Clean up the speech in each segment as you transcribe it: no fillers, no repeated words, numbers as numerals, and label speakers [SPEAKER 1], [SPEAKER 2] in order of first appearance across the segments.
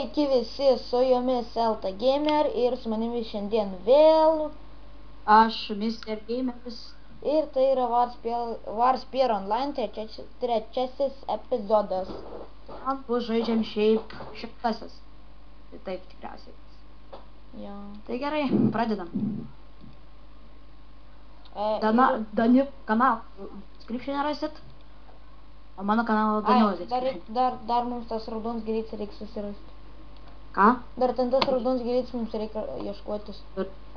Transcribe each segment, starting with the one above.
[SPEAKER 1] Sveiki visi, su jumis Elta Gamer ir su manimi šiandien vėl.
[SPEAKER 2] Aš Mr. Gameris.
[SPEAKER 1] Ir tai yra Warsphere Online trečiasis epizodas.
[SPEAKER 2] Abu žaidžiam šiaip šimtasis. Tai taip tikriausiai.
[SPEAKER 1] Ja.
[SPEAKER 2] Tai gerai, pradedam.
[SPEAKER 1] Ir...
[SPEAKER 2] Kanalą description rasit. O mano kanalą Daniaus description.
[SPEAKER 1] Dar mums tas raudonas gėlytes reikia susirasti.
[SPEAKER 2] Ką?
[SPEAKER 1] Dar ten tas raudonas gėlytes mums reikia ieškotis.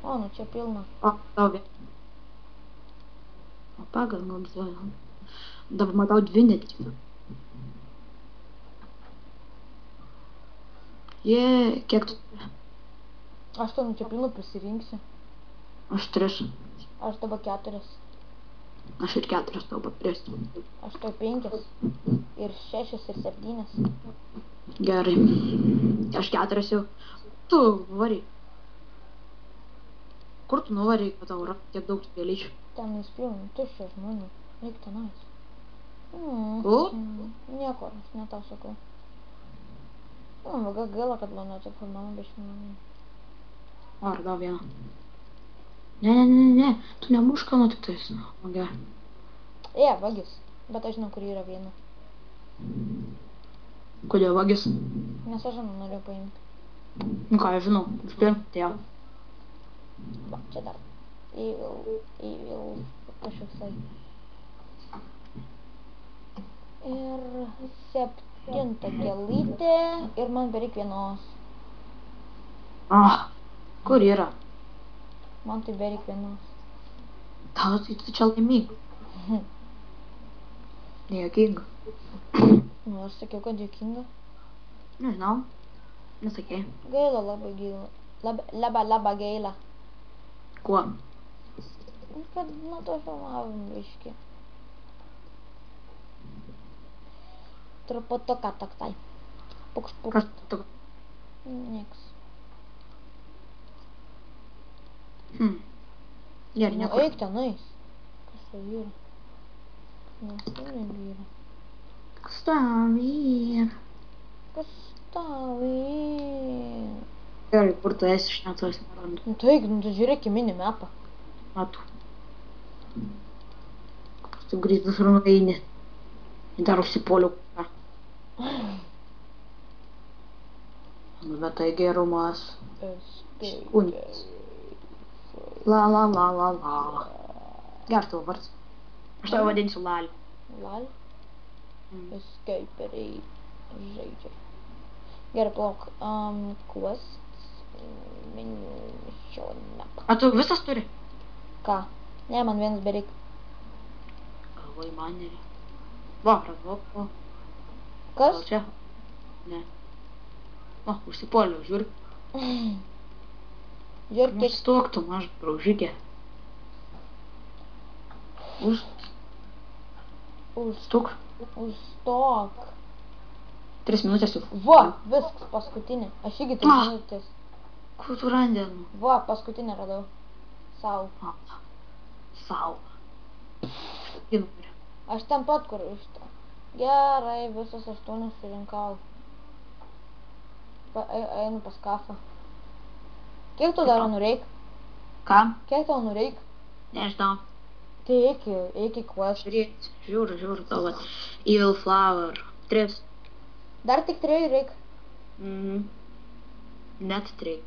[SPEAKER 1] O, nu čia pilna.
[SPEAKER 2] O, tau vėl. O, pagal mums vėl. Dabar matau 2 net. Kiek tu?
[SPEAKER 1] Aš to nu čia pilna prisirinksiu.
[SPEAKER 2] Aš 3.
[SPEAKER 1] Aš dabar 4.
[SPEAKER 2] Aš ir 4 tau paprėsiu.
[SPEAKER 1] Aš to 5. Ir 6 ir 7.
[SPEAKER 2] Gerai. Aš 4 jau. Tu varyk. Kur tu nuvaryk, kad tau yra tiek daug gėlyčių?
[SPEAKER 1] Ten įspilnu, tuščia žmonių. Reik tenais.
[SPEAKER 2] Kur?
[SPEAKER 1] Nieko, aš ne tau sakau. Gal gaila, kad mano taip mama bešinamė.
[SPEAKER 2] Ar dar vieną. Ne. Tu nemušk kalno tik tais. O, gerai.
[SPEAKER 1] Vagis. Bet aš žinau, kur yra viena.
[SPEAKER 2] Kodėl vagis?
[SPEAKER 1] Nes aš žinau, noriu paimti.
[SPEAKER 2] Nu ką, aš žinau. Užpirkti ją.
[SPEAKER 1] Va, čia dar. Evil. Kažkoksai. Ir 7 gėlytė. Ir man bereik vienos.
[SPEAKER 2] Kur yra?
[SPEAKER 1] Man tai bereik vienos.
[SPEAKER 2] Tau tai tu čia laimyk. Nejuokinga.
[SPEAKER 1] Nu, aš sakiau, kad juokinga.
[SPEAKER 2] Nežinau. Nesakei.
[SPEAKER 1] Gaila, labai gaila. Labai gaila.
[SPEAKER 2] Kuo?
[SPEAKER 1] Kad nuo to filmavimo biškį. Truputuką toksai. Pukšt.
[SPEAKER 2] Kas tu?
[SPEAKER 1] Nieks.
[SPEAKER 2] Gerai,
[SPEAKER 1] Nu,
[SPEAKER 2] niekur.
[SPEAKER 1] eik tenais. Kas tai yra? Nes tai nevyra.
[SPEAKER 2] Kas tau yra?
[SPEAKER 1] Kas tau yra?
[SPEAKER 2] Gerai, kur tu esi, aš net savęs nerandu.
[SPEAKER 1] Nu, tai eik, nu, tu žiūrėk į minimapą.
[SPEAKER 2] Matu. Tu greitas rueini. Dar užsipoliu. Bet tai gerumas. Skundis. La. Geras tavo vardas. Aš tave vadinsiu Lali.
[SPEAKER 1] Lali? Escaperiai žaidžia. Gerai, plauk. Quest. Menu mission.
[SPEAKER 2] A tu visas turi?
[SPEAKER 1] Ką? Ne, man vienas bereik.
[SPEAKER 2] Galvoj man nėra. Va, radau.
[SPEAKER 1] Kas?
[SPEAKER 2] Gal čia? Ne. Va, užsipoliu, žiūrėk.
[SPEAKER 1] Žiūrėk, kiek...
[SPEAKER 2] Stok tu, maž braužikė. Stok.
[SPEAKER 1] Užstok.
[SPEAKER 2] 3 minutės jau.
[SPEAKER 1] Va, viskas, paskutinė. Aš irgi 3 minutės.
[SPEAKER 2] Kur tu randėnu?
[SPEAKER 1] Va, paskutinę radau. Sau.
[SPEAKER 2] Sau.
[SPEAKER 1] Aš ten pat, kur iš to. Gerai, visas 8 surinkau. Einu pas kafą. Kiek tu dar nureik?
[SPEAKER 2] Ką?
[SPEAKER 1] Kiek tau nureik?
[SPEAKER 2] Nežinau.
[SPEAKER 1] Tai eik į quest.
[SPEAKER 2] Žiūriu tavo. Evil flower. 3.
[SPEAKER 1] Dar tik 3 reik.
[SPEAKER 2] Net 3.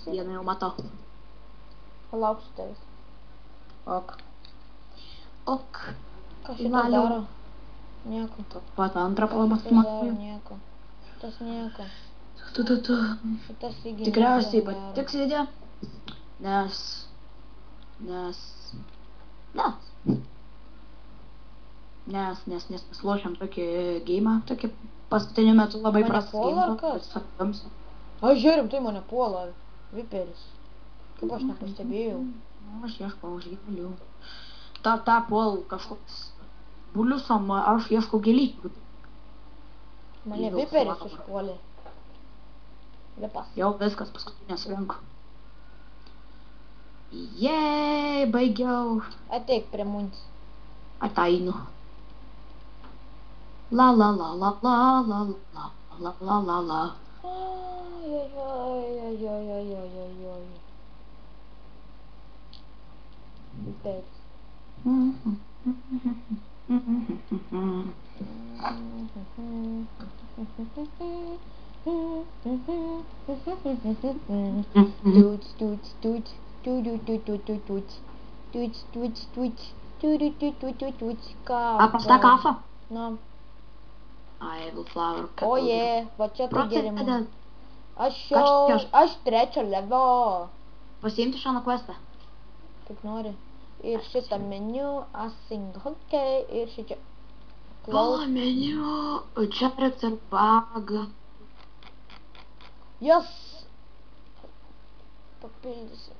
[SPEAKER 2] Vieną jau matau.
[SPEAKER 1] Palauksiu tavęs.
[SPEAKER 2] Ok.
[SPEAKER 1] Ką šitą daro? Nieko.
[SPEAKER 2] Pat antrą palabas
[SPEAKER 1] matau. Nieko. Šitas nieko. Šitas įgį
[SPEAKER 2] tikriausiai patiks video, nes mes lošiam tokį geimą, tokį paskutiniu metu labai prastą geimą.
[SPEAKER 1] Aš žiūrim, tai mane puola, viperis. Kaip aš nepastebėjau.
[SPEAKER 2] Aš ieškau gėlių. Ta puol kažkoks buliusom, aš ieškau gėlyčių.
[SPEAKER 1] Mane viperis užpuolė. Vipas.
[SPEAKER 2] Jau viskas, paskutinės ranku. Jei, baigiau.
[SPEAKER 1] Ateik prie munis.
[SPEAKER 2] Ateinu. La.
[SPEAKER 1] Oi. Viperis.
[SPEAKER 2] Paprasta kafa?
[SPEAKER 1] Nu,
[SPEAKER 2] I will flower.
[SPEAKER 1] oje, va čia tai gerimu.
[SPEAKER 2] Proceded.
[SPEAKER 1] Aš trečio levo.
[SPEAKER 2] Pasiimti šaną questą.
[SPEAKER 1] Kaip nori. Ir šitą meniu, async hotkey ir šičia.
[SPEAKER 2] O, meniu. Čia recer bug.
[SPEAKER 1] Jos. Papildysim.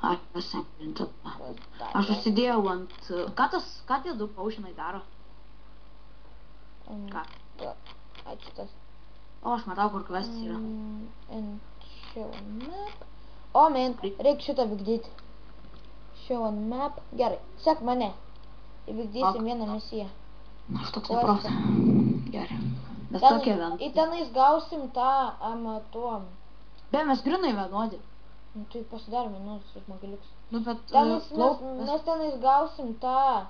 [SPEAKER 2] Aš pasiprintu. Aš užsidėjau ant... Ką tie du paušinai daro? Ką?
[SPEAKER 1] Ai, šitas.
[SPEAKER 2] O, aš matau, kur questas yra.
[SPEAKER 1] Show on map. O, man, reikia šitą vykdyti. Show on map. Gerai, sek mane. Įvykdysim vieną misiją.
[SPEAKER 2] Aš toks neprofta. Gerai. Mes tokie
[SPEAKER 1] Į tenais gausim tą tuo.
[SPEAKER 2] Be, mes grinai vienodi.
[SPEAKER 1] Nu, tai pasidarom vienus žmogeliuks.
[SPEAKER 2] Nu, bet...
[SPEAKER 1] Mes tenais gausim tą...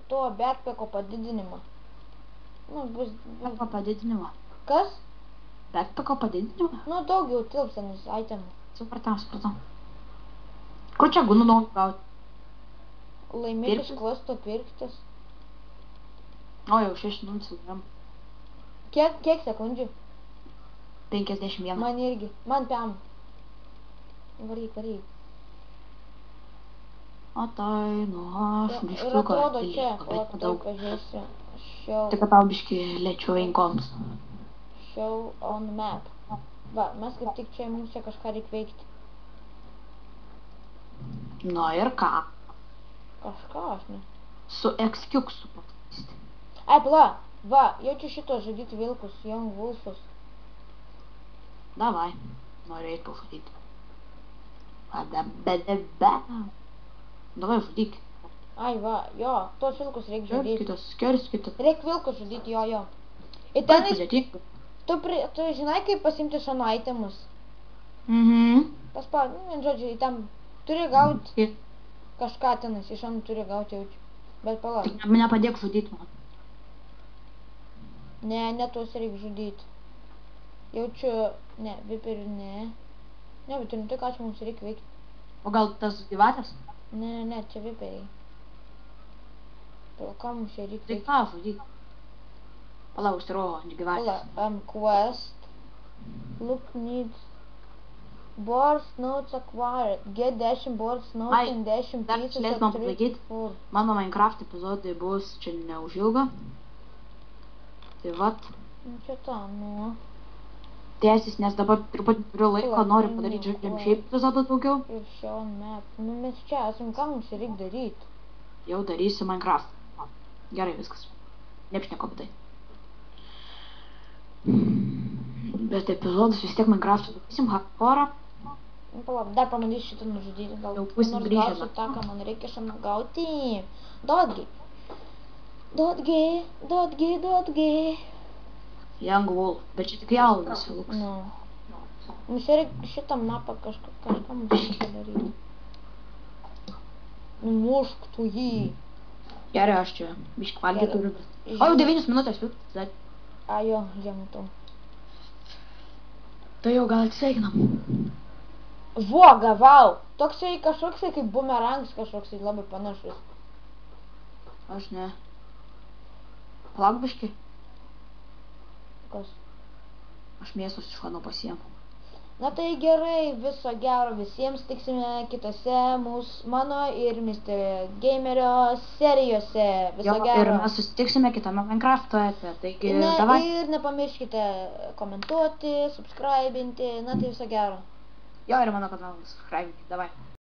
[SPEAKER 1] to backpacko padidinimą. Nu, bus...
[SPEAKER 2] Backpacko padidinimą.
[SPEAKER 1] Kas?
[SPEAKER 2] Backpacko padidinimą?
[SPEAKER 1] Nu, daugiau tilps tenais itemų.
[SPEAKER 2] Supratau. Kur čia gunu noriu gauti?
[SPEAKER 1] Laimėtis kvasto pirktis.
[SPEAKER 2] O, jau 6 nuncilam.
[SPEAKER 1] Kiek sekundžių?
[SPEAKER 2] 51.
[SPEAKER 1] Man irgi. Man piam. Varyk.
[SPEAKER 2] O tai, nu, aš
[SPEAKER 1] Ir
[SPEAKER 2] biškiuką.
[SPEAKER 1] atrodo čia, o tai pažiūrėsiu.
[SPEAKER 2] Tik kad tau biški lėčiau inkoms.
[SPEAKER 1] Show on map. Va, mes kaip tik čia, mums čia kažką reikia veikti.
[SPEAKER 2] Nu ir ką?
[SPEAKER 1] Kažką aš ne.
[SPEAKER 2] Su X-Kiuksu pakeisti.
[SPEAKER 1] Ai, pala, va, jaučiu šito žudyti vilkus, Young Wolfus.
[SPEAKER 2] Davai, noriu eit pažudyti. Davai, žudyk.
[SPEAKER 1] Ai, va, jo, tos vilkus reikia žudyti.
[SPEAKER 2] Kerskitas.
[SPEAKER 1] Reikia vilkus žudyti, jo. Ir
[SPEAKER 2] Taip,
[SPEAKER 1] tenais,
[SPEAKER 2] sudėtinga.
[SPEAKER 1] tu žinai, kaip pasimti šano itemus? Tas pa, žodžiu, į tam turi gauti kažką tenais, iš šano turi gauti jaučiu. Bet pala.
[SPEAKER 2] Tik nepadėk žudyti man.
[SPEAKER 1] Ne, tuos reikia žudyti. Jaučiu, ne, viperių ne. Ne, bet tai ką čia mums reikia veikti.
[SPEAKER 2] O gal tas gyvatės?
[SPEAKER 1] Ne, čia viperiai. Pala, ką mums čia reikia
[SPEAKER 2] Tai
[SPEAKER 1] veikti?
[SPEAKER 2] ką žudyk? Pala, užsirovo ant gyvatės.
[SPEAKER 1] Pala, quest. Look needs. Boards notes acquired. Get 10 boards notes
[SPEAKER 2] Ai,
[SPEAKER 1] and 10
[SPEAKER 2] dar
[SPEAKER 1] pieces
[SPEAKER 2] leis
[SPEAKER 1] of
[SPEAKER 2] man
[SPEAKER 1] 3
[SPEAKER 2] pasakyti.
[SPEAKER 1] 4.
[SPEAKER 2] Mano Minecraft epizodai bus čia neužilgo. Tai vat.
[SPEAKER 1] Nu, čia ta, nu.
[SPEAKER 2] Tęsis, nes dabar truputį turiu laiko, noriu padaryti žaidžiam šiaip epizodą daugiau.
[SPEAKER 1] Ir show on map. Nu, mes čia esam, ką mums reikia daryti?
[SPEAKER 2] Jau darysiu Minecraft. Gerai, viskas. Neapšneko apie tai. Bet epizodus vis tiek Minecraft darysim hardcore.
[SPEAKER 1] Nu, palauk, dar pamatysiu šitą nužudyti. Gal
[SPEAKER 2] Jau pusė
[SPEAKER 1] nors
[SPEAKER 2] grįžę,
[SPEAKER 1] gausiu
[SPEAKER 2] bet-
[SPEAKER 1] tą, ką man reikia šiandien gauti. Dotgi.
[SPEAKER 2] Young Wolf. Bet čia tik jaunas Lukas.
[SPEAKER 1] Nu. Mums reikia šitą mapą kažką mums reikia daryti. Numušk tu jį.
[SPEAKER 2] Gerai, aš čia biškį valgyti
[SPEAKER 1] Gerai.
[SPEAKER 2] turiu. O, jau 9 minutės, viskas.
[SPEAKER 1] Jo, matau.
[SPEAKER 2] Tai jau gal atsveikinam.
[SPEAKER 1] Vo, gavau. Toksai kažkoksai kaip bumerangs kažkoksai labai panašus.
[SPEAKER 2] Aš ne. Palauk biškį.
[SPEAKER 1] Kas?
[SPEAKER 2] Aš mėsos iš mano pasiemu.
[SPEAKER 1] Na tai gerai, viso gero visiems, tiksime kitose mano ir Mr. Gamerio serijose. Viso
[SPEAKER 2] Jo, ir
[SPEAKER 1] gero.
[SPEAKER 2] mes susitiksime kitame Minecrafto ete. Taigi, davai.
[SPEAKER 1] Ir nepamirškite komentuoti, subscribinti, na tai viso gero.
[SPEAKER 2] Jo, ir mano kanalas. Davai.